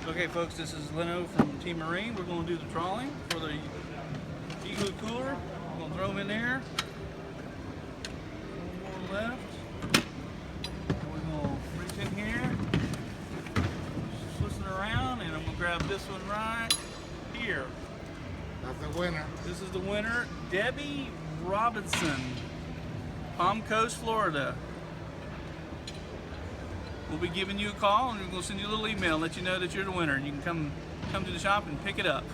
Okay folks, this is Leno from Team Marine. We're going to do the drawing for the Igloo cooler. We're going to throw them in there. One more left. And we're going to reach in here, twist it around, and I'm going to grab this one right here. That's the winner. This is the winner, Debbie Robinson, Palm Coast, Florida. We'll be giving you a call and we're going to send you a little email and let you know that you're the winner. You can come to the shop and pick it up.